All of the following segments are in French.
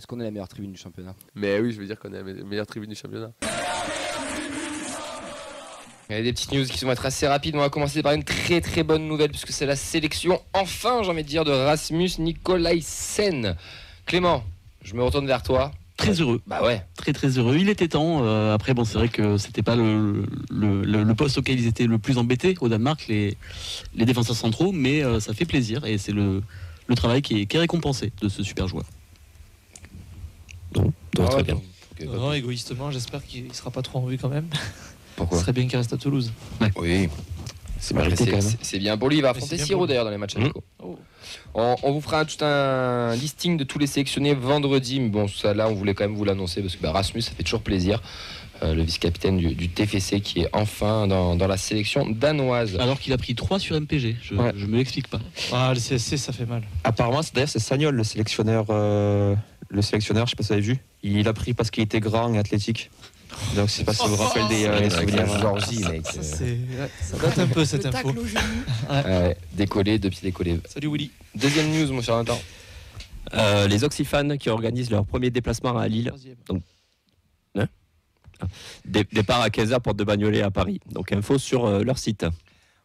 qu'on est la meilleure tribune du championnat. Mais oui, je veux dire qu'on est la meilleure tribune du championnat. Il y a des petites news qui vont être assez rapides. On va commencer par une très très bonne nouvelle puisque c'est la sélection, enfin j'ai envie de dire, de Rasmus Nikolaisen. Clément, je me retourne vers toi. Très heureux. Bah ouais. Très très heureux. Il était temps. Après, bon, c'est vrai que c'était pas le poste auquel ils étaient le plus embêtés au Danemark, les défenseurs centraux, mais ça fait plaisir et c'est le travail qui est récompensé de ce super joueur. Donc très bien. Non, égoïstement, j'espère qu'il sera pas trop en vue quand même. Pourquoi ? Ce serait bien qu'il reste à Toulouse. Ouais. Oui. C'est mérité quand même. C'est bien pour lui. Il va affronter c'est bien Siro pour lui. d'ailleurs dans les matchs amicaux. Oh. On vous fera tout un listing de tous les sélectionnés vendredi. Mais bon, ça là, on voulait quand même vous l'annoncer parce que Rasmus, ça fait toujours plaisir. Le vice-capitaine du TFC qui est enfin dans la sélection danoise. Alors qu'il a pris 3 sur MPG. Je me l'explique pas. Ah, le CSC, ça fait mal. Apparemment, d'ailleurs, c'est Sagnol, le sélectionneur, je sais pas si vous avez vu. Il a pris parce qu'il était grand et athlétique. Donc, je sais pas si ça vous rappelle des souvenirs. Georgie, mec. Ça date un peu cette info. Décollé, 2 pieds décollés. Salut Willy. Deuxième news, mon cher Nathan. Les Oxyfans qui organisent leur premier déplacement à Lille. Donc, départ à 15h, porte de Bagnolet à Paris. Donc info sur leur site.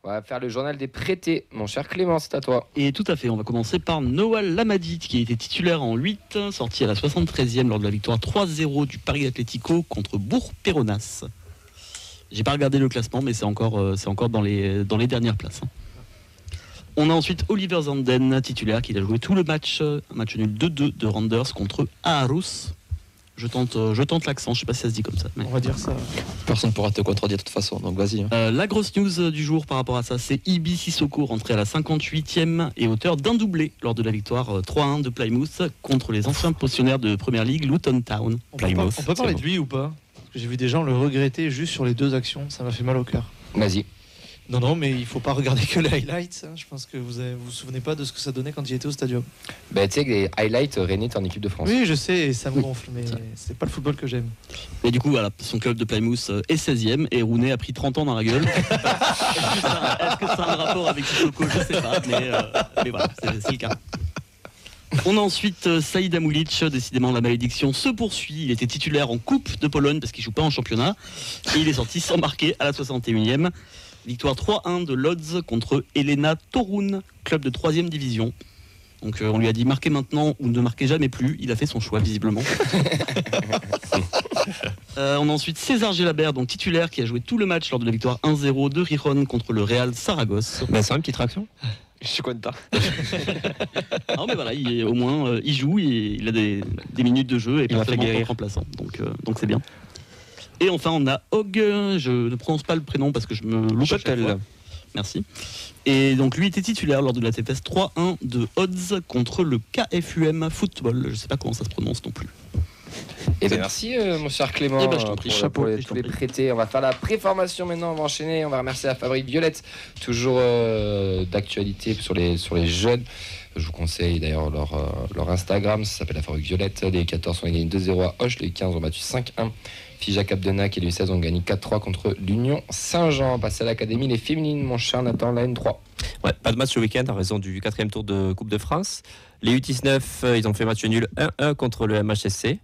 On va faire le journal des prêtés. Mon cher Clément, c'est à toi. Et tout à fait, on va commencer par Noah Lamadi qui a été titulaire en 8, sorti à la 73e lors de la victoire 3-0 du Paris Atlético contre Bourg-Péronas. J'ai pas regardé le classement, mais c'est encore dans les dernières places. On a ensuite Oliver Zanden, titulaire, qui a joué tout le match, un match nul 2-2 de Randers contre Aarhus. Je tente l'accent, je sais pas si ça se dit comme ça. Mais... On va dire ça. Personne ne pourra te contredire de toute façon, donc vas-y. La grosse news du jour par rapport à ça, c'est Ibi Sissoko rentré à la 58e et auteur d'un doublé lors de la victoire 3-1 de Plymouth contre les anciens pensionnaires de Première Ligue, Luton Town. On peut parler de lui ou pas ? Parce que j'ai vu des gens le regretter juste sur les 2 actions, ça m'a fait mal au cœur. Vas-y. Non, mais il faut pas regarder que les highlights. Je pense que vous vous souvenez pas de ce que ça donnait quand il était au stadium. Bah, tu sais que les highlights, René est en équipe de France. Oui, je sais, ça me gonfle, mais c'est pas le football que j'aime. Et du coup, voilà, son club de Plymouth est 16e et Rooney a pris 30 ans dans la gueule. Est-ce que ça a un rapport avec Sissoko ? Je sais pas, mais voilà, c'est le cas. On a ensuite Saïd Amoulic, décidément la malédiction se poursuit. Il était titulaire en Coupe de Pologne parce qu'il joue pas en championnat. Et il est sorti sans marquer à la 61e. Victoire 3-1 de Lodz contre Helena Torun, club de 3e division. Donc on lui a dit marquez maintenant ou ne marquez jamais plus. Il a fait son choix visiblement. On a ensuite César Gelabert, donc titulaire, qui a joué tout le match lors de la victoire 1-0 de Rijon contre le Real Saragosse. Ben, c'est une petite réaction. Je suis content. Non mais voilà, au moins il joue, il a des minutes de jeu et Il m'a fait parfaitement guérir. remplaçant. Donc c'est bien. Et enfin on a Hog, je ne prononce pas le prénom parce que je me loupe à chaque Chotel. fois. Merci. Et donc lui était titulaire lors de la TFS 3-1 de Odds contre le KFUM Football. Je ne sais pas comment ça se prononce non plus. Et bien merci mon cher Clément Eh ben, je t'en prie, pour chapeau, je tous t'en les prie. prêtés. On va faire la préformation maintenant, on va enchaîner. On va remercier la Fabrique Violette, toujours d'actualité sur les jeunes. Je vous conseille d'ailleurs leur Instagram, ça s'appelle la Fabrique Violette. Les 14 ont gagné 2-0 à Hoche, les 15 ont battu 5-1. Fija Capdenac et les 16 ont gagné 4-3 contre l'Union Saint-Jean. Passé à l'académie, les féminines, mon cher Nathan, la N3. Ouais, pas de match ce week-end en raison du 4e tour de Coupe de France. Les U19, ils ont fait match nul 1-1 contre le MHSC,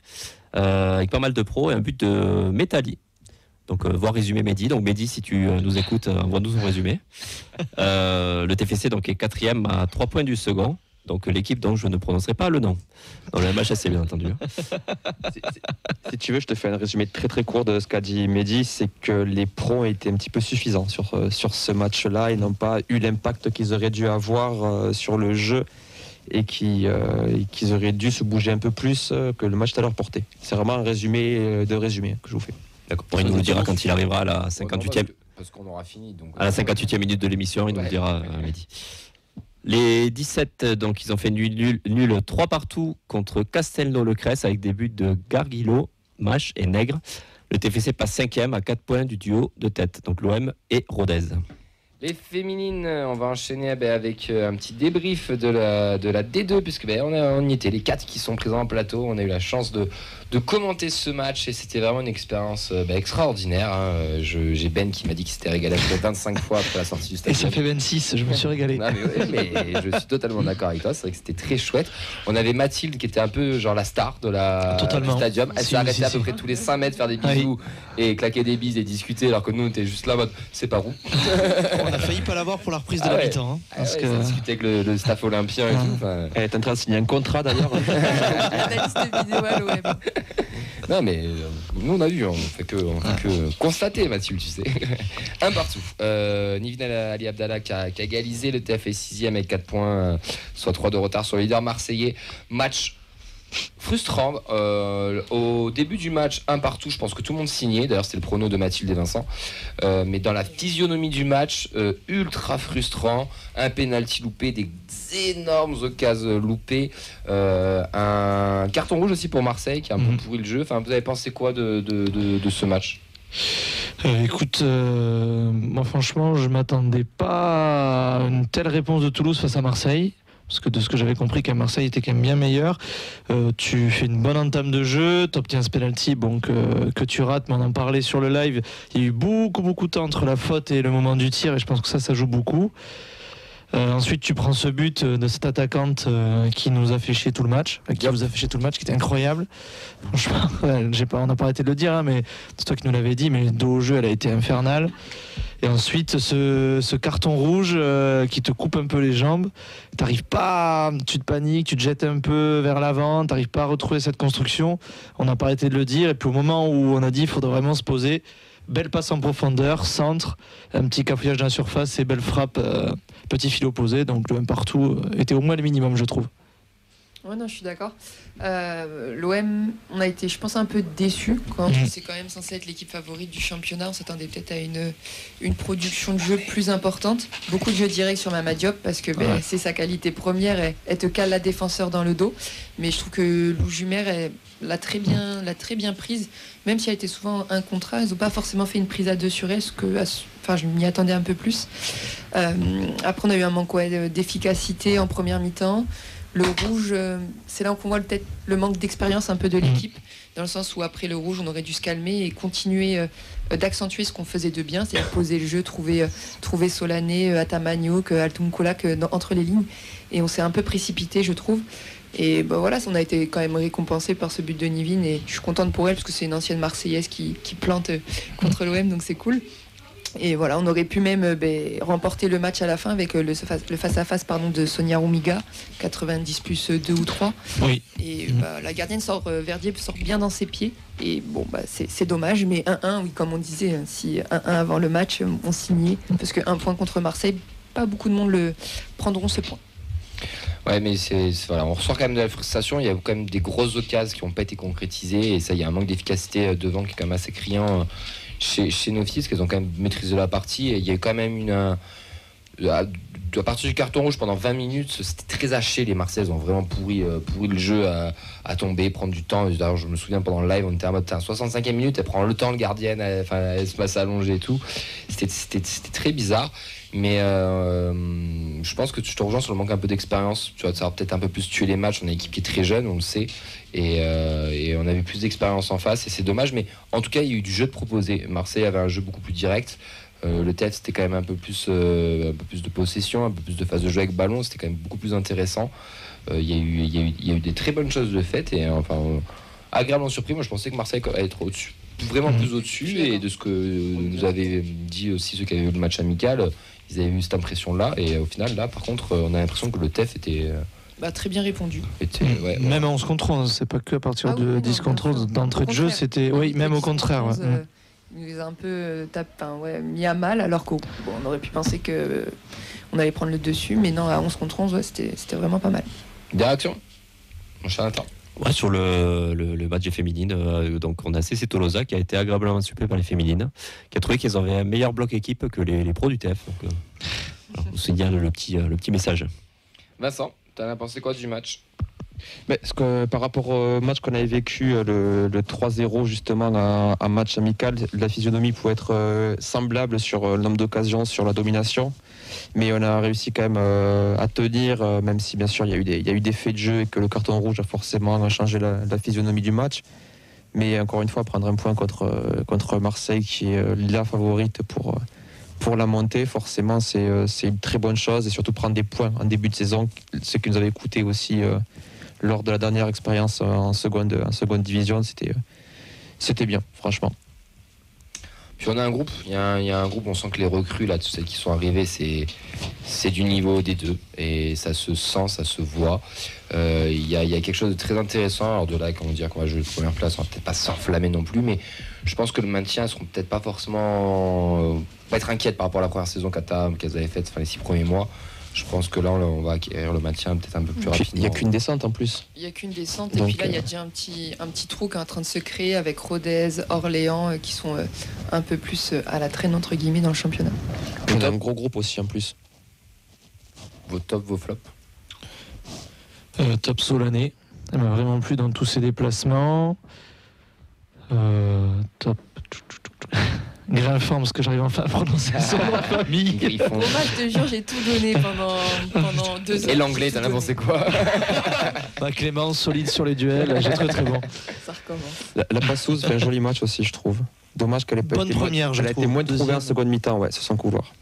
avec pas mal de pros et un but de Métali. Donc, voir résumé Mehdi. Donc, Mehdi, si tu nous écoutes, envoie-nous son résumé. Le TFC donc, est 4e à 3 points du second. Donc, l'équipe dont je ne prononcerai pas le nom. Dans le MHSC, bien entendu. Si tu veux, je te fais un résumé très très court de ce qu'a dit Mehdi. C'est que les pros étaient un petit peu suffisants sur ce match-là. Ils n'ont pas eu l'impact qu'ils auraient dû avoir sur le jeu et qu'ils auraient dû se bouger un peu plus que le match à leur portée. C'est vraiment un résumé de résumé que je vous fais. D'accord. Il nous le dira quand il arrivera à la 58e. Parce qu'on aura fini. Donc, À la 58e minute de l'émission, il nous le dira, Mehdi. Les 17, donc ils ont fait nul 3 partout contre Castelnau-le-Cresse avec des buts de Garguilo, Mache et Nègre. Le TFC passe 5e à 4 points du duo de tête, donc l'OM et Rodez. Les féminines, on va enchaîner avec un petit débrief de la D2, puisque on y était, les 4 qui sont présents en plateau. On a eu la chance de commenter ce match et c'était vraiment une expérience extraordinaire. J'ai Ben qui m'a dit qu'il s'était régalé 25 fois après la sortie du stade. Et ça fait 26, je me suis régalé. Non, mais je suis totalement d'accord avec toi, c'est vrai que c'était très chouette. On avait Mathilde qui était un peu genre la star du stadium. Elle s'est arrêtée à peu près tous les 5 mètres faire des bisous et claquer des bises et discuter, alors que nous on était juste là en mode c'est pas où. On a failli pas l'avoir pour la reprise de la mi-temps. Parce que discuter avec le staff olympien et tout. Elle est en train de signer un contrat d'ailleurs. Analyste vidéo à l'OM. Non mais nous on a vu, on fait que constater Mathilde, tu sais. Un partout. Nivina Ali Abdallah qui a égalisé, le TF est 6ème avec 4 points, soit 3 de retard sur le leader marseillais. Match frustrant. Au début du match, un partout, je pense que tout le monde signait. D'ailleurs, c'était le prono de Mathilde et Vincent. Mais dans la physionomie du match, ultra frustrant. Un penalty loupé, des énormes occasions loupées. Un carton rouge aussi pour Marseille qui a un peu pourri le jeu. Enfin, vous avez pensé quoi de ce match ? Écoute, moi franchement, je m'attendais pas à une telle réponse de Toulouse face à Marseille. Parce que de ce que j'avais compris, qu'à Marseille était quand même bien meilleur. Tu fais une bonne entame de jeu, tu obtiens ce penalty que tu rates, mais on en parlait sur le live. Il y a eu beaucoup de temps entre la faute et le moment du tir, et je pense que ça joue beaucoup. Ensuite, tu prends ce but de cette attaquante qui nous a fait chier tout le match, qui était incroyable. Franchement, on n'a pas arrêté de le dire, mais c'est toi qui nous l'avais dit, mais le dos au jeu, elle a été infernale. Et ensuite, ce carton rouge qui te coupe un peu les jambes, t'arrives pas, tu te paniques, tu te jettes un peu vers l'avant, t'arrives pas à retrouver cette construction. On n'a pas arrêté de le dire, et puis au moment où on a dit il faudrait vraiment se poser, belle passe en profondeur, centre, un petit cafouillage dans la surface et belle frappe, petit fil opposé. Donc le 1 partout était au moins le minimum, je trouve. Ouais, non, je suis d'accord. L'OM, on a été, je pense, un peu déçus. C'est quand même censé être l'équipe favorite du championnat. On s'attendait peut-être à une production de jeu plus importante. Beaucoup de jeux directs sur Mama Diop parce que c'est sa qualité première. Elle te cale la défenseur dans le dos. Mais je trouve que Lou Jumer l'a très bien prise. Même si elle était souvent un contre un, ils n'ont pas forcément fait une prise à 2 sur elle. Je m'y attendais un peu plus. Après, on a eu un manque d'efficacité en première mi-temps. Le rouge, c'est là qu'on voit peut-être le manque d'expérience un peu de l'équipe, dans le sens où après le rouge, on aurait dû se calmer et continuer d'accentuer ce qu'on faisait de bien, c'est-à-dire poser le jeu, trouver Solané, Atamagno, Altunkola entre les lignes. Et on s'est un peu précipité, je trouve. Et voilà, on a été quand même récompensé par ce but de Nivine et je suis contente pour elle parce que c'est une ancienne Marseillaise qui plante contre l'OM, donc c'est cool. Et voilà, on aurait pu même remporter le match à la fin avec le face-à-face de Sonia Rumiga, 90 plus 2 ou 3. Oui. Et la gardienne Verdier sort bien dans ses pieds. Et c'est dommage, mais 1-1, oui, comme on disait, si 1-1 avant le match, on signait. Parce qu'un point contre Marseille, pas beaucoup de monde prendront ce point. Ouais, mais voilà, on ressort quand même de la frustration. Il y a quand même des grosses occasions qui n'ont pas été concrétisées. Et ça, il y a un manque d'efficacité devant qui est quand même assez criant chez nos filles, parce qu'elles ont quand même maîtrisé la partie. Et il y a eu quand même à partir du carton rouge pendant 20 minutes, c'était très haché. Les Marseillaises ont vraiment pourri le jeu à tomber, prendre du temps. D'ailleurs, je me souviens pendant le live, on était en mode 65e minute, elle prend le temps, le gardienne, elle se passe allongée et tout. C'était très bizarre. Mais je pense que tu te rejoins sur le manque un peu d'expérience. Tu vas peut-être un peu plus tuer les matchs. On a une équipe qui est très jeune, on le sait. Et on avait plus d'expérience en face. Et c'est dommage. Mais en tout cas, il y a eu du jeu de proposé. Marseille avait un jeu beaucoup plus direct. Le TF, c'était quand même un peu plus de possession, un peu plus de phase de jeu avec ballon. C'était quand même beaucoup plus intéressant. Il y a eu des très bonnes choses de fait. Et agréablement surpris. Moi, je pensais que Marseille allait être au-dessus. Vraiment plus au-dessus. Et de ce que nous avaient dit aussi ceux qui avaient vu le match amical, ils avaient eu cette impression-là. Et au final, là, par contre, on a l'impression que le TF était... très bien répondu. Même à 11 contre 11, c'est pas que à partir de 10 contre 11. D'entrée de jeu, c'était... Oui, même au contraire. Il nous a un peu mis à mal, alors qu'on aurait pu penser qu'on allait prendre le dessus. Mais non, à 11 contre 11, c'était vraiment pas mal. Des réactions ? Mon cher Nathan ? Ouais, sur le match des féminines, donc on a CC Tolosa qui a été agréablement surpris par les féminines, qui a trouvé qu'ils avaient un meilleur bloc équipe que les pros du TF. Donc, on signale le petit message. Vincent, t'en as pensé quoi du match ? Mais par rapport au match qu'on avait vécu, le 3-0 justement, un match amical, la physionomie pouvait être semblable sur le nombre d'occasions, sur la domination. Mais on a réussi quand même à tenir, même si bien sûr il y a eu des faits de jeu et que le carton rouge a forcément changé la physionomie du match. Mais encore une fois, prendre un point contre Marseille, qui est la favorite pour la montée, forcément c'est une très bonne chose. Et surtout prendre des points en début de saison, ce qui nous avait coûté aussi lors de la dernière expérience en seconde division, c'était bien, franchement. Puis on a un groupe, il y a un groupe, on sent que les recrues, là, tous celles qui sont arrivées, c'est du niveau des deux. Et ça se sent, ça se voit. Il y a quelque chose de très intéressant. Alors de là, quand on dit qu'on va jouer la première place, on va peut-être pas s'enflammer non plus, mais je pense que le maintien, elles seront peut-être pas forcément... pas être inquiètes par rapport à la première saison qu'elles avaient faite, les 6 premiers mois. Je pense que là, on va acquérir le maintien peut-être un peu plus rapidement. Il n'y a qu'une descente en plus. Il n'y a qu'une descente. Donc, et puis là, il y a déjà un petit trou qui est en train de se créer avec Rodez, Orléans, qui sont un peu plus à la traîne, entre guillemets, dans le championnat. On a un gros groupe aussi en plus. Vos tops, vos flops? Top Solané. Elle m'a vraiment plu dans tous ses déplacements. Top. Grinfant, parce que j'arrive enfin à prononcer son nom de famille. Moi, je te jure, j'ai tout donné pendant 2 heures. Et l'anglais, t'en as pensé quoi? Clément, solide sur les duels, j'ai très bon. Ça recommence. La Passouz fait un joli match aussi, je trouve. Dommage qu'elle ait pas été elle a été moins trouvée en seconde mi-temps, sur son couloir.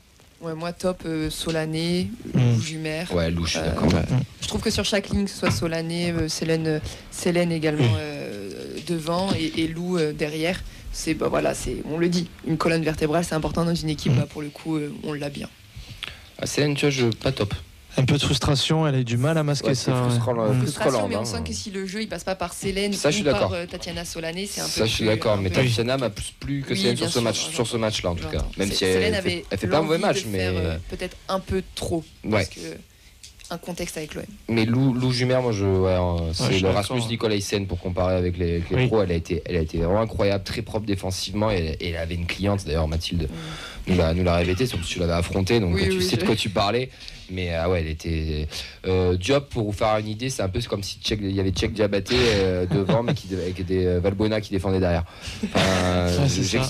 Ouais, moi, top, Solané, Lou Jumer. Ouais, Lou, je suis d'accord. Je trouve que sur chaque ligne, que ce soit Solané, Célène également devant et Lou derrière, on le dit, une colonne vertébrale, c'est important dans une équipe. Pour le coup, on l'a bien. Célène, tu vois, pas top. Un peu de frustration, elle a eu du mal à masquer ça. Frustration, mais on sent que si le jeu il passe pas par Célène ou par Tatiana Solané, c'est un peu. Ça, je suis d'accord, mais Tatiana m'a plus que Célène sur ce match-là en tout cas. Même si elle fait pas un mauvais match, mais peut-être un peu trop. Parce que un contexte avec l'OM. Mais Lou Jumer, moi c'est le Rasmus Nicolaisen pour comparer avec les pros. Elle a été vraiment incroyable, très propre défensivement, et elle avait une cliente d'ailleurs, Mathilde nous l'a répété, sauf que tu l'avais affrontée, donc tu sais de quoi tu parlais. Mais elle était Diop, pour vous faire une idée, c'est un peu comme si il y avait Tchèque Diabaté devant, mais avec des Valbuena qui défendaient derrière.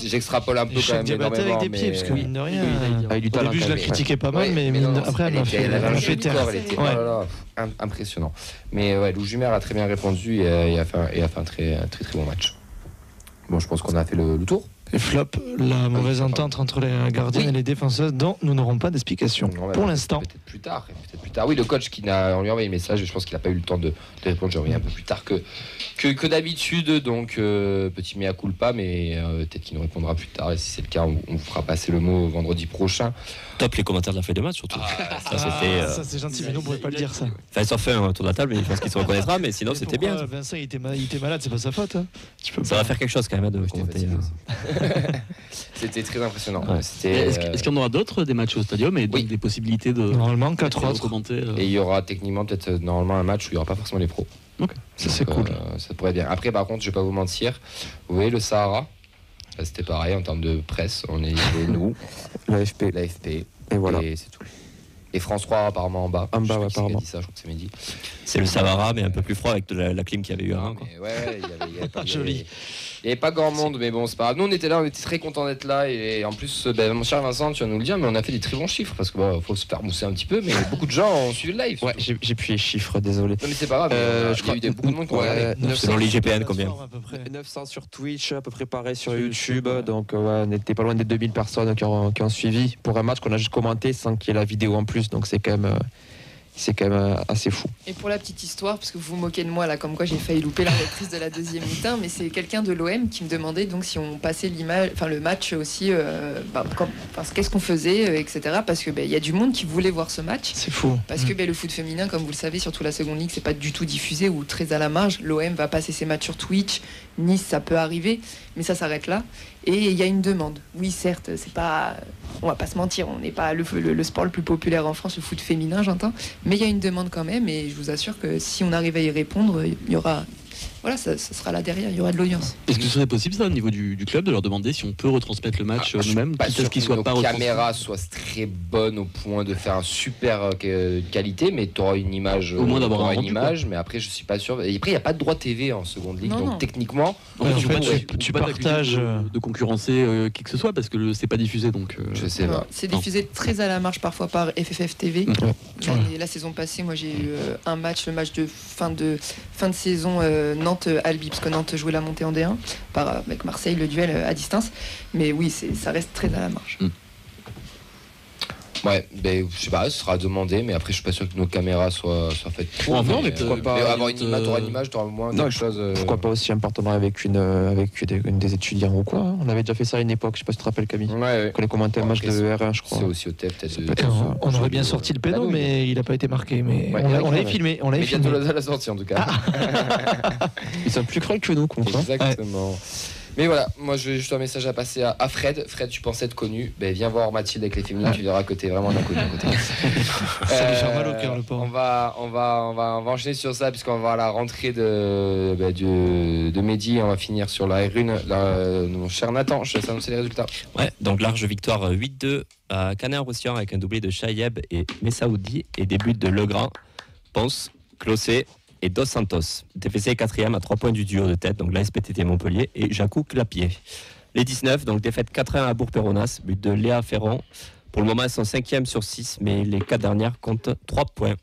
J'extrapole un peu quand même énormément, avec des pieds, parce que mine de rien, au début je la critiquais pas mal, mais après elle m'a fait taire. Elle était impressionnant. Mais Lou Jumer a très bien répondu et a fait un très très bon match. Bon, je pense qu'on a fait le tour. Et flop, la mauvaise entente entre les gardiens et les défenseurs, dont nous n'aurons pas d'explication pour l'instant. Peut-être plus tard. Oui, le coach on lui a envoyé un message, je pense qu'il n'a pas eu le temps de répondre. J'ai envoyé un peu plus tard que d'habitude, donc petit mea culpa, mais peut-être qu'il nous répondra plus tard. Et si c'est le cas, on vous fera passer le mot vendredi prochain. Top les commentaires de la feuille de match surtout. Ça c'est gentil, mais nous on ne pourrait pas le dire ça. Enfin, sauf un tour de la table, mais je pense qu'il se reconnaîtra, mais sinon c'était bien. Vincent il était malade, c'est pas sa faute. Ça va faire quelque chose quand même de commenter. C'était très impressionnant. Ouais. Est-ce qu'il y en aura d'autres des matchs au stadium et des possibilités de normalement 4 autres commenter Et il y aura techniquement peut-être normalement un match où il n'y aura pas forcément les pros. Ok. Ça c'est cool. Ça pourrait être bien. Après par contre, je vais pas vous mentir, vous voyez le Sahara, c'était pareil en termes de presse, on est nous, l'AFP. Et voilà. Et c'est tout. Et France 3 apparemment en bas. En bas, apparemment. Dit ça, je crois que c'est Mehdi. C'est le Sahara, mais un peu plus froid avec la clim qu'il y avait eu avant. Ouais, il y avait pas joli. Il n'y avait pas grand monde, mais bon, c'est pas grave. Nous, on était là, on était très contents d'être là. Et en plus, mon cher Vincent, tu vas nous le dire, mais on a fait des très bons chiffres parce qu'il faut se faire mousser un petit peu. Mais beaucoup de gens ont suivi le live. Ouais, j'ai plus les chiffres, désolé. Non, mais c'est pas grave. Je crois qu'il y a eu beaucoup de monde qui ont regardé. Selon l'IGPN, combien 900 sur Twitch, à peu près pareil sur YouTube. Donc, on n'était pas loin des 2000 personnes qui ont suivi pour un match qu'on a juste commenté sans qu'il y ait la vidéo en plus. Donc, c'est quand même assez fou. Et pour la petite histoire, parce que vous vous moquez de moi là, comme quoi j'ai failli louper la reprise de la deuxième mi-temps, mais c'est quelqu'un de l'OM qui me demandait donc si on passait le match aussi, qu'est-ce qu'on faisait, etc. Parce que il y a du monde qui voulait voir ce match. C'est fou. Parce que le foot féminin, comme vous le savez, surtout la seconde ligue, c'est pas du tout diffusé ou très à la marge. L'OM va passer ses matchs sur Twitch. Nice, ça peut arriver, mais ça s'arrête là. Et il y a une demande. Oui, certes, c'est pas, on va pas se mentir, on n'est pas le sport le plus populaire en France, le foot féminin, j'entends. Mais il y a une demande quand même, et je vous assure que si on arrive à y répondre, il y aura voilà, ça sera là derrière, il y aura de l'audience. Est-ce que ce serait possible ça au niveau du club de leur demander si on peut retransmettre le match nous-mêmes, Pas quitte à sûr ce qu'il que soit nos pas retransmis? caméras soient très bonnes au point de faire un super qualité, mais tu auras une image. Au moins d'avoir t'auras un une rendu, image, mais après je suis pas sûr. Et après il n'y a pas de droit TV en seconde ligue, Non, donc non. techniquement, Donc, Ouais, en tu fait, peux tu pas partages, t'accuser de concurrencer qui que ce soit parce que c'est pas diffusé donc. je sais Non, pas. c'est diffusé très à la marge parfois par FFF TV. La saison passée, moi j'ai eu un match, le match de fin de saison Nantes-Albi, parce que Nantes jouait la montée en D1 avec Marseille, le duel à distance. Mais oui, ça reste très à la marge. Ouais, ben, je sais pas, ce sera demandé, mais après je suis pas sûr que nos caméras soient faites pour. Ouais, mais pourquoi pourquoi pas pas, avoir une image, t'auras une image, t'auras moins Non, quelque chose. Pourquoi pas aussi un partenariat avec une des étudiants ou quoi, hein. On avait déjà fait ça à une époque, je sais pas si tu te rappelles Camille. Ouais. Qu'on a commenté un Bon, match après, de R1 je crois. C'est aussi au TEF, peut-être. On aurait bien sorti le péno, mais il n'a pas été marqué. Mais Ouais, on l'avait ouais. filmé. On Mais l'avait bientôt filmé. la sortie en tout cas. Ils sont plus creux que nous quoi. Exactement. Mais voilà, moi j'ai juste un message à passer à Fred. Fred, tu pensais être connu, ben viens voir Mathilde avec les féminines, tu verras que t'es vraiment un inconnu à côté. Ça lui fait mal au cœur, le pauvre. On va enchaîner sur ça puisqu'on va voir la rentrée de Mehdi. On va finir sur la R1. Mon cher Nathan, je te laisse annoncer les résultats. Ouais, donc large victoire 8-2 à Canet-en-Roussillon avec un doublé de Chayeb et Messaoudi et des buts de Legrand, Ponce, Clossé et Dos Santos. TFC est 4e à 3 points du duo de tête, donc l'ASPTT Montpellier et Jacou Clapier. Les 19, donc défaite 4-1 à Bourg-Péronas, but de Léa Ferron. Pour le moment, elles sont 5e sur 6, mais les 4 dernières comptent 3 points.